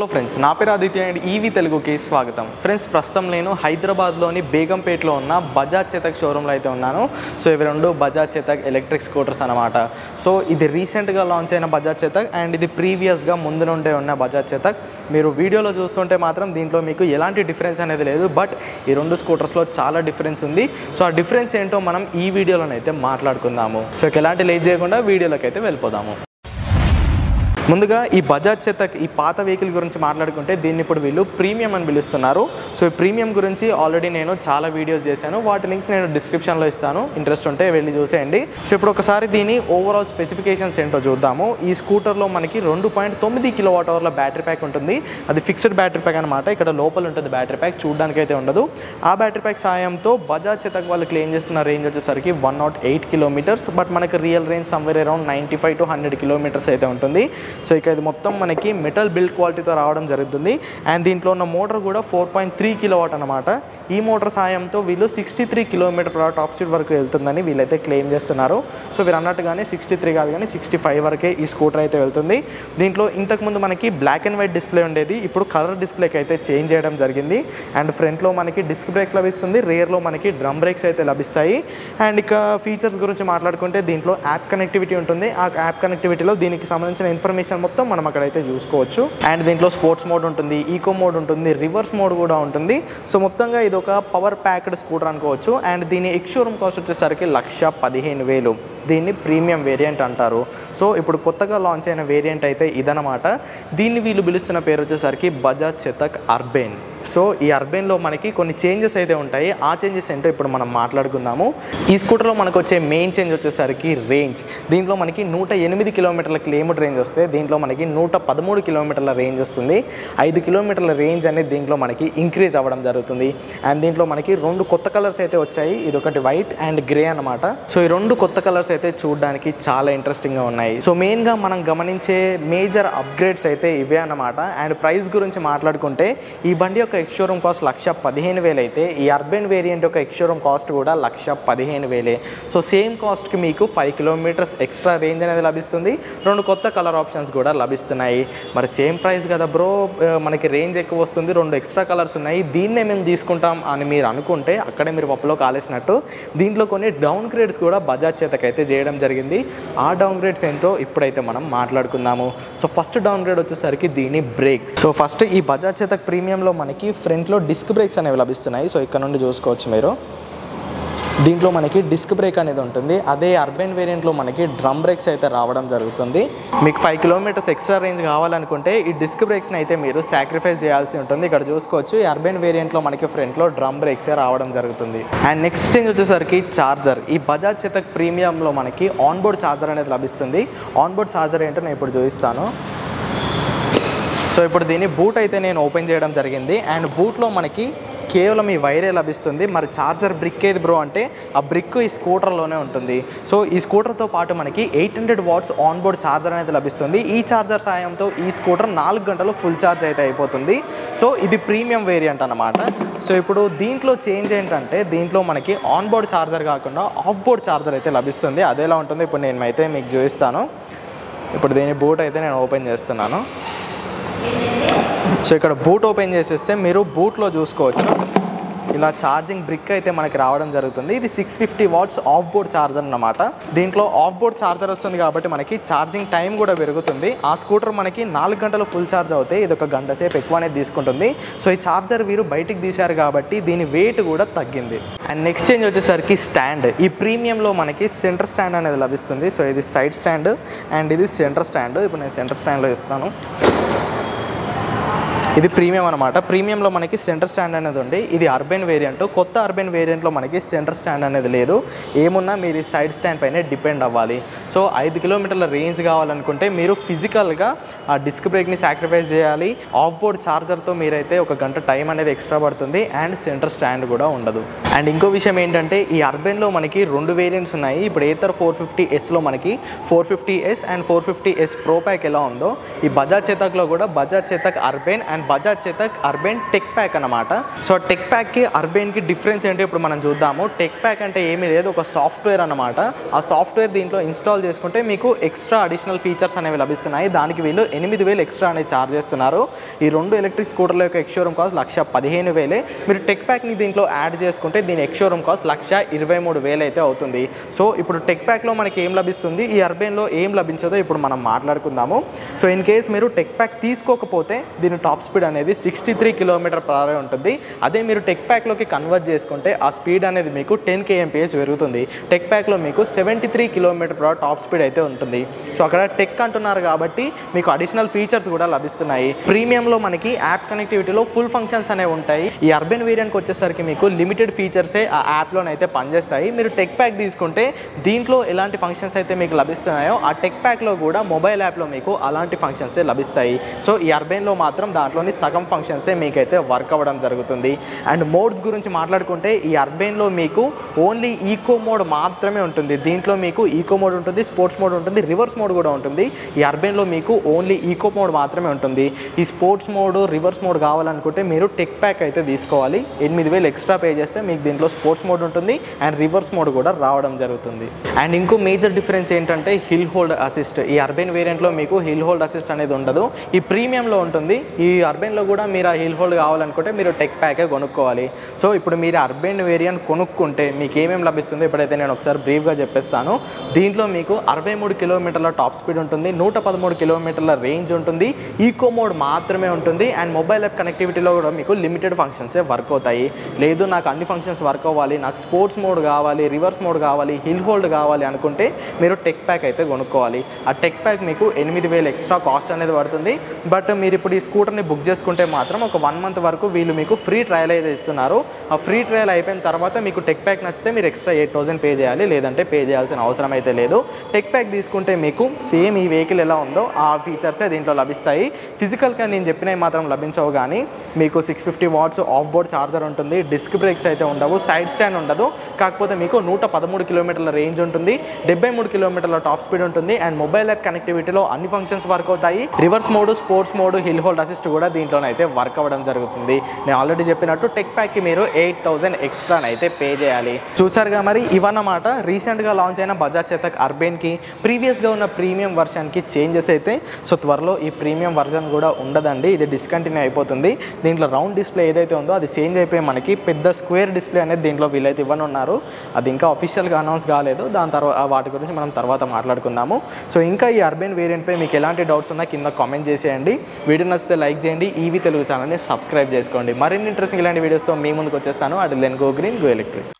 Hello friends, నా పేరు Aditya and EV తెలుగుకి స్వాగతం. ఫ్రెండ్స్, ప్రస్తుతం నేను హైదరాబాద్లోని బేగంపేటలో ఉన్న బజాజ్ చేతక్ షోరూంలో అయితే ఉన్నాను. సో ఇవి రెండు బజాజ్ చేతక్ ఎలక్ట్రిక్ స్కూటర్స్ అనమాట. సో ఇది రీసెంట్గా లాంచ్ అయిన బజాజ్ చేతక్ అండ్ ఇది ప్రీవియస్గా ముందు నుండే ఉన్న బజాజ్ చేతక్. మీరు వీడియోలో చూస్తుంటే మాత్రం దీంట్లో మీకు ఎలాంటి డిఫరెన్స్ అనేది లేదు, బట్ ఈ రెండు స్కూటర్స్లో చాలా డిఫరెన్స్ ఉంది. సో ఆ డిఫరెన్స్ ఏంటో మనం ఈ వీడియోలోనైతే మాట్లాడుకుందాము. సో ఎలాంటి లేట్ చేయకుండా వీడియోలోకి అయితే వెళ్ళిపోదాము. ముందుగా ఈ బజాజ్ చేతక్ ఈ పాత వెహికల్ గురించి మాట్లాడుకుంటే దీన్ని ఇప్పుడు వీళ్ళు ప్రీమియం అని పిలుస్తున్నారు. సో ఈ ప్రీమియం గురించి ఆల్రెడీ నేను చాలా వీడియోస్ చేశాను, వాటి లింక్స్ నేను డిస్క్రిప్షన్లో ఇస్తాను, ఇంట్రెస్ట్ ఉంటే వెళ్ళి చూసేయండి. సో ఇప్పుడు ఒకసారి దీని ఓవరాల్ స్పెసిఫికేషన్స్ ఏంటో చూద్దాము. ఈ స్కూటర్లో మనకి 2.9 kWh బ్యాటరీ ప్యాక్ ఉంటుంది. అది ఫిక్స్డ్ బ్యాటరీ ప్యాక్ అనమాట. ఇక్కడ లోపల ఉంటుంది బ్యాటరీ ప్యాక్, చూడడానికి అయితే ఉండదు. ఆ బ్యాటరీ ప్యాక్ సాయంతో బజాజ్ చేతక్ వాళ్ళు క్లెయిమ్ చేస్తున్న రేంజ్ వచ్చేసరికి 108 km, బట్ మనకి real range somewhere around 95 to 100 km అయితే ఉంటుంది. సో ఇక ఇది మొత్తం మనకి మెటల్ బిల్డ్ క్వాలిటీతో రావడం జరుగుతుంది. అండ్ దీంట్లో ఉన్న మోటార్ కూడా 4.3 kW అనమాట. ఈ మోటార్ సాయంతో వీళ్ళు 63 km/h టాప్ స్పీడ్ వరకు వెళ్తుందని వీళ్ళైతే క్లెయిమ్ చేస్తున్నారు. సో వీరు అన్నట్టుగానే 63 కాదు కానీ 65 వరకే ఈ స్కూటర్ అయితే వెళ్తుంది. దీంట్లో ఇంతకుముందు మనకి బ్లాక్ అండ్ వైట్ డిస్ప్లే ఉండేది, ఇప్పుడు కలర్ డిస్ప్లేకి అయితే చేంజ్ చేయడం జరిగింది. అండ్ ఫ్రంట్లో మనకి డిస్క్ బ్రేక్ లభిస్తుంది, రియర్లో మనకి డ్రమ్ బ్రేక్స్ అయితే లభిస్తాయి. అండ్ ఇక ఫీచర్స్ గురించి మాట్లాడుకుంటే దీంట్లో యాప్ కనెక్టివిటీ ఉంటుంది. ఆ యాప్ కనెక్టివిటీలో దీనికి సంబంధించిన ఇన్ఫర్మేషన్ మొత్తం మనం అక్కడైతే చూసుకోవచ్చు. అండ్ దీంట్లో స్పోర్ట్స్ మోడ్ ఉంటుంది, ఈకో మోడ్ ఉంటుంది, రివర్స్ మోడ్ కూడా ఉంటుంది. సో మొత్తంగా ఇది ఒక పవర్ ప్యాక్డ్ స్కూటర్ అనుకోవచ్చు. అండ్ దీని ఎక్స్ షోరూమ్ కాస్ట్ వచ్చేసరికి 1,15,000. దీన్ని ప్రీమియం వేరియంట్ అంటారు. సో ఇప్పుడు కొత్తగా లాంచ్ అయిన వేరియంట్ అయితే ఇదనమాట. దీన్ని వీళ్ళు పిలుస్తున్న పేరు వచ్చేసరికి బజాజ్ చేతక్ అర్బన్. సో ఈ అర్బన్లో మనకి కొన్ని చేంజెస్ అయితే ఉంటాయి. ఆ చేంజెస్ ఏంటో ఇప్పుడు మనం మాట్లాడుకుందాము. ఈ స్కూటర్లో మనకు వచ్చే మెయిన్ చేంజ్ వచ్చేసరికి రేంజ్. దీంట్లో మనకి 108 km క్లెయిమ్డ్ రేంజ్ వస్తే దీంట్లో మనకి 113 km రేంజ్ వస్తుంది. 5 km రేంజ్ అనేది దీంట్లో మనకి ఇంక్రీజ్ అవ్వడం జరుగుతుంది. అండ్ దీంట్లో మనకి 2 కొత్త కలర్స్ అయితే వచ్చాయి. ఇది ఒకటి వైట్ అండ్ గ్రే అనమాట. సో ఈ 2 కొత్త కలర్స్ అయితే చూడడానికి చాలా ఇంట్రెస్టింగ్గా ఉన్నాయి. సో మెయిన్గా మనం గమనించే మేజర్ అప్గ్రేడ్స్ అయితే ఇవే అన్నమాట. అండ్ ప్రైస్ గురించి మాట్లాడుకుంటే ఈ బండి యొక్క ఎక్స్ షోరూమ్ కాస్ట్ 115,000 అయితే ఈ అర్బన్ వేరియంట్ యొక్క ఎక్స్ షోరూమ్ కాస్ట్ కూడా 115,000. సో సేమ్ కాస్ట్కి మీకు 5 km ఎక్స్ట్రా రేంజ్ అనేది లభిస్తుంది. 2 కొత్త కలర్ ఆప్షన్స్ కూడా లభిస్తున్నాయి. మరి సేమ్ ప్రైస్ కదా బ్రో, మనకి రేంజ్ ఎక్కువ వస్తుంది, 2 ఎక్స్ట్రా కలర్స్ ఉన్నాయి, దీన్నే మేము తీసుకుంటాం అని మీరు అనుకుంటే అక్కడే మీరు పప్పులో కాలేసినట్టు. దీంట్లో కొన్ని డౌన్ గ్రేడ్స్ కూడా బజాజ్ చేతక్ అయితే చేయడం జరిగింది. ఆ డౌన్ గ్రేడ్స్ ఏంటో ఇప్పుడైతే మనం మాట్లాడుకుందాము. సో ఫస్ట్ డౌన్ గ్రేడ్ వచ్చేసరికి దీని బ్రేక్స్. సో ఫస్ట్ ఈ బజాజ్ చేతక్ ప్రీమియంలో మనకి ఫ్రంట్లో డిస్క్ బ్రేక్స్ అనేవి లభిస్తున్నాయి. సో ఇక్కడ నుండి చూసుకోవచ్చు మీరు. దీంట్లో మనకి డిస్క్ బ్రేక్ అనేది ఉంటుంది. అదే అర్బన్ వేరియంట్లో మనకి డ్రమ్ బ్రేక్స్ అయితే రావడం జరుగుతుంది. మీకు 5 km ఎక్స్ట్రా రేంజ్ కావాలనుకుంటే ఈ డిస్క్ బ్రేక్స్ని అయితే మీరు సాక్రిఫైస్ చేయాల్సి ఉంటుంది. ఇక్కడ చూసుకోవచ్చు ఈ అర్బన్ వేరియంట్లో మనకి ఫ్రంట్లో డ్రమ్ బ్రేక్సే రావడం జరుగుతుంది. అండ్ నెక్స్ట్ చేంజ్ వచ్చేసరికి ఛార్జర్. ఈ బజాజ్ చేతక్ ప్రీమియంలో మనకి ఆన్బోర్డ్ ఛార్జర్ అనేది లభిస్తుంది. ఆన్బోర్డ్ ఛార్జర్ ఏంటో నేను ఇప్పుడు చూపిస్తాను. సో ఇప్పుడు దీని బూట్ అయితే నేను ఓపెన్ చేయడం జరిగింది. అండ్ బూట్లో మనకి కేవలం ఈ వైరే లభిస్తుంది. మరి ఛార్జర్ బ్రిక్ ఏది బ్రో అంటే ఆ బ్రిక్ ఈ స్కూటర్లోనే ఉంటుంది. సో ఈ స్కూటర్తో పాటు మనకి 800 watts ఆన్బోర్డ్ ఛార్జర్ అనేది లభిస్తుంది. ఈ ఛార్జర్ సాయంతో ఈ స్కూటర్ 4 గంటలు ఫుల్ ఛార్జ్ అయితే అయిపోతుంది. సో ఇది ప్రీమియం వేరియంట్ అనమాట. సో ఇప్పుడు దీంట్లో చేంజ్ ఏంటంటే దీంట్లో మనకి ఆన్బోర్డ్ ఛార్జర్ కాకుండా ఆఫ్ బోర్డ్ ఛార్జర్ అయితే లభిస్తుంది. అదేలా ఉంటుంది ఇప్పుడు నేను అయితే మీకు చూపిస్తాను. ఇప్పుడు దీని బూట్ అయితే నేను ఓపెన్ చేస్తున్నాను. సో ఇక్కడ బూట్ ఓపెన్ చేసేస్తే మీరు బూట్లో చూసుకోవచ్చు ఇలా ఛార్జింగ్ బ్రిక్ అయితే మనకి రావడం జరుగుతుంది. ఇది 650 watts ఆఫ్ బోర్డ్ ఛార్జర్ అన్నమాట. దీంట్లో ఆఫ్ బోర్డ్ ఛార్జర్ వస్తుంది కాబట్టి మనకి ఛార్జింగ్ టైం కూడా పెరుగుతుంది. ఆ స్కూటర్ మనకి 4 గంటలు ఫుల్ ఛార్జ్ అవుతాయి, ఇది 1 గంట సేపు ఎక్కువ అనేది తీసుకుంటుంది. సో ఈ ఛార్జర్ వీరు బయటికి తీశారు కాబట్టి దీని వెయిట్ కూడా తగ్గింది. అండ్ నెక్స్ట్ చేంజ్ వచ్చేసరికి స్టాండ్. ఈ ప్రీమియంలో మనకి సెంటర్ స్టాండ్ అనేది లభిస్తుంది. సో ఇది స్ట్రైట్ స్టాండ్ అండ్ ఇది సెంటర్ స్టాండ్. ఇప్పుడు నేను సెంటర్ స్టాండ్లో ఇస్తాను. ఇది ప్రీమియం అనమాట. ప్రీమియంలో మనకి సెంటర్ స్టాండ్ అనేది ఉంది. ఇది అర్బన్ వేరియంట్. కొత్త అర్బన్ వేరియంట్లో మనకి సెంటర్ స్టాండ్ అనేది లేదు. ఏమున్నా మీరు ఈ సైడ్ స్టాండ్ పైన డిపెండ్ అవ్వాలి. సో 5 km రేంజ్ కావాలనుకుంటే మీరు ఫిజికల్గా ఆ డిస్క్ బ్రేక్ని సాక్రిఫైస్ చేయాలి. ఆఫ్ బోర్డ్ ఛార్జర్తో మీరైతే 1 గంట టైం అనేది ఎక్స్ట్రా పడుతుంది. అండ్ సెంటర్ స్టాండ్ కూడా ఉండదు. అండ్ ఇంకో విషయం ఏంటంటే ఈ అర్బన్లో మనకి 2 వేరియంట్స్ ఉన్నాయి. ఇప్పుడు ఏతర్ 450Sలో మనకి 450S and 450S pro pack ఎలా ఉందో ఈ బజాజ్ చేతక్లో కూడా Bajaj Chetak urban and and Bajaj Chetak urban tech pack అనమాట. సో టెక్ ప్యాక్కి అర్బన్కి డిఫరెన్స్ ఏంటో ఇప్పుడు మనం చూద్దాము. టెక్ ప్యాక్ అంటే ఏమీ లేదు, ఒక సాఫ్ట్వేర్ అనమాట. ఆ సాఫ్ట్వేర్ దీంట్లో ఇన్స్టాల్ చేసుకుంటే మీకు ఎక్స్ట్రా అడిషనల్ ఫీచర్స్ అనేవి లభిస్తున్నాయి. దానికి వీళ్ళు 8,000 ఎక్స్ట్రా అనేది ఛార్జ్ చేస్తున్నారు. ఈ 2 ఎలక్ట్రిక్ స్కూటర్ల యొక్క ఎక్స్షోరూమ్ కాస్ట్ 1,15,000. మీరు టెక్ ప్యాక్ని దీంట్లో యాడ్ చేసుకుంటే దీని ఎక్స్షోరూమ్ కాస్ట్ 1,23,000 అయితే అవుతుంది. సో ఇప్పుడు టెక్ ప్యాక్లో మనకి ఏం లభిస్తుంది, ఈ అర్బన్లో ఏం లభించదో ఇప్పుడు మనం మాట్లాడుకుందాము. సో ఇన్ కేస్ మీరు టెక్ ప్యాక్ తీసుకోకపోతే దీని టాప్ స్పీడ్ అనేది 63 km/h ఉంటుంది. అదే మీరు టెక్ ప్యాక్లోకి కన్వర్ట్ చేసుకుంటే ఆ స్పీడ్ అనేది మీకు 10 kmph పెరుగుతుంది. టెక్ ప్యాక్లో మీకు 73 km/h టాప్ స్పీడ్ అయితే ఉంటుంది. సో అక్కడ టెక్ అంటున్నారు కాబట్టి మీకు అడిషనల్ ఫీచర్స్ కూడా లభిస్తున్నాయి. ప్రీమియంలో మనకి యాప్ కనెక్టివిటీలో ఫుల్ ఫంక్షన్స్ అనేవి ఉంటాయి. ఈ అర్బన్ వేరియంట్కి వచ్చేసరికి మీకు లిమిటెడ్ ఫీచర్సే ఆ యాప్లోనైతే పనిచేస్తాయి. మీరు టెక్ ప్యాక్ తీసుకుంటే దీంట్లో ఎలాంటి ఫంక్షన్స్ అయితే మీకు లభిస్తున్నాయో ఆ టెక్ ప్యాక్లో కూడా మొబైల్ యాప్లో మీకు అలాంటి ఫంక్షన్సే లభిస్తాయి. సో ఈ అర్బన్లో మాత్రం దాంట్లోని సగం ఫంక్షన్సే మీకైతే వర్క్ అవ్వడం జరుగుతుంది. అండ్ మోడ్స్ గురించి మాట్లాడుకుంటే ఈ అర్బన్లో మీకు ఓన్లీ ఈకో మోడ్ మాత్రమే ఉంటుంది. దీంట్లో మీకు ఈకో మోడ్ ఉంటుంది, స్పోర్ట్స్ మోడ్ ఉంటుంది, రివర్స్ మోడ్ కూడా ఉంటుంది. ఈ అర్బన్లో మీకు ఓన్లీ ఈకో మోడ్ మాత్రమే ఉంటుంది. ఈ స్పోర్ట్స్ మోడ్, రివర్స్ మోడ్ కావాలనుకుంటే మీరు టెక్ ప్యాక్ అయితే తీసుకోవాలి. 8,000 ఎక్స్ట్రా పే చేస్తే మీకు దీంట్లో స్పోర్ట్స్ మోడ్ ఉంటుంది అండ్ రివర్స్ మోడ్ కూడా రావడం జరుగుతుంది. అండ్ ఇంకో మేజర్ డిఫరెన్స్ ఏంటంటే హిల్ హోల్డ్ అసిస్ట్. ఈ అర్బన్ వేరియంట్లో మీకు హిల్ హోల్డ్ అసిస్ట్ అనేది ఉండదు, ఈ ప్రీమియంలో ఉంటుంది. ఈ అర్బన్లో కూడా మీరు ఆ హిల్ హోల్డ్ కావాలనుకుంటే మీరు టెక్ ప్యాకే కొనుక్కోవాలి. సో ఇప్పుడు మీరు అర్బన్ వేరియంట్ కొనుక్కుంటే మీకు ఏమేమి లభిస్తుందో ఇప్పుడైతే నేను ఒకసారి బ్రీఫ్గా చెప్పేస్తాను. దీంట్లో మీకు 63 km టాప్ స్పీడ్ ఉంటుంది, 113 km రేంజ్ ఉంటుంది, ఈకో మోడ్ మాత్రమే ఉంటుంది అండ్ మొబైల్ యాప్ కనెక్టివిటీలో కూడా మీకు లిమిటెడ్ ఫంక్షన్సే వర్క్ అవుతాయి. లేదు నాకు అన్ని ఫంక్షన్స్ వర్క్ అవ్వాలి, నాకు స్పోర్ట్స్ మోడ్ కావాలి, రివర్స్ మోడ్ కావాలి, హిల్ హోల్డ్ కావాలి అనుకుంటే మీరు టెక్ ప్యాక్ అయితే కొనుక్కోవాలి. ఆ టెక్ ప్యాక్ మీకు 8,000 ఎక్స్ట్రా కాస్ట్ అనేది పడుతుంది. బట్ మీరు ఇప్పుడు ఈ స్కూటర్ని బుక్ చేసుకుంటే మాత్రం ఒక 1 month వరకు వీళ్ళు మీకు ఫ్రీ ట్రయల్ అయితే ఇస్తున్నారు. ఆ ఫ్రీ ట్రయల్ అయిపోయిన తర్వాత మీకు టెక్ ప్యాక్ నచ్చితే మీరు ఎక్స్ట్రా 8,000 పే చేయాలి, లేదంటే పే చేయాల్సిన అవసరం అయితే లేదు. టెక్ ప్యాక్ తీసుకుంటే మీకు సేమ్ ఈ వెహికల్ ఎలా ఉందో ఆ ఫీచర్సే దీంట్లో లభిస్తాయి. ఫిజికల్గా నేను చెప్పినవి మాత్రం లభించవు, కానీ మీకు 650 watts ఆఫ్ బోర్డ్ ఛార్జర్ ఉంటుంది, డిస్క్ బ్రేక్స్ అయితే ఉండవు, సైడ్ స్టాండ్ ఉండదు. కాకపోతే మీకు 113 km రేంజ్ ఉంటుంది, 73 km టాప్ స్పీడ్ ఉంటుంది అండ్ మొబైల్ యాప్ కనెక్టివిటీలో అన్ని ఫంక్షన్స్ వర్క్ అవుతాయి. Reverse mode, sports mode, hill hold assist కూడా దీంట్లోనైతే వర్క్ అవ్వడం జరుగుతుంది. నేను ఆల్రెడీ చెప్పినట్టు టెక్ ప్యాక్కి మీరు 8,000 ఎక్స్ట్రా అయితే పే చేయాలి. చూసారుగా మరి ఇవన్నమాట రీసెంట్గా లాంచ్ అయిన బజాజ్ చేతక్ అర్బన్కి ప్రీవియస్గా ఉన్న ప్రీమియం వర్షన్కి చేంజెస్ అయితే. సో త్వరలో ఈ ప్రీమియం వర్షన్ కూడా ఉండదండి, ఇది డిస్కంటిన్యూ అయిపోతుంది. దీంట్లో రౌండ్ డిస్ప్లే ఏదైతే ఉందో అది చేంజ్ అయిపోయి మనకి పెద్ద స్క్వేర్ డిస్ప్లే అనేది దీంట్లో వీళ్ళైతే ఇవ్వనున్నారు. అది ఇంకా అఫీషియల్గా అనౌన్స్ కాలేదు, దాని తర్వాత వాటి గురించి మనం తర్వాత మాట్లాడుకుందాము. సో ఇంకా ఈ అర్బన్ వేరియంట్పై మీకు ఎలాంటి డౌట్స్ ఉన్నా కింద కామెంట్ చేసేయండి. వీడియో నచ్చితే లైక్ చేయండి, ఈవీ తెలుగు ఛానల్ని సబ్స్క్రైబ్ చేసుకోండి. మరిన్ని ఇంట్రెస్టింగ్ ఇలాంటి వీడియోస్తో మీ ముందుకు వచ్చేస్తాను. అటు లెన్ గో గ్రీన్ గో ఎలక్ట్రిక్.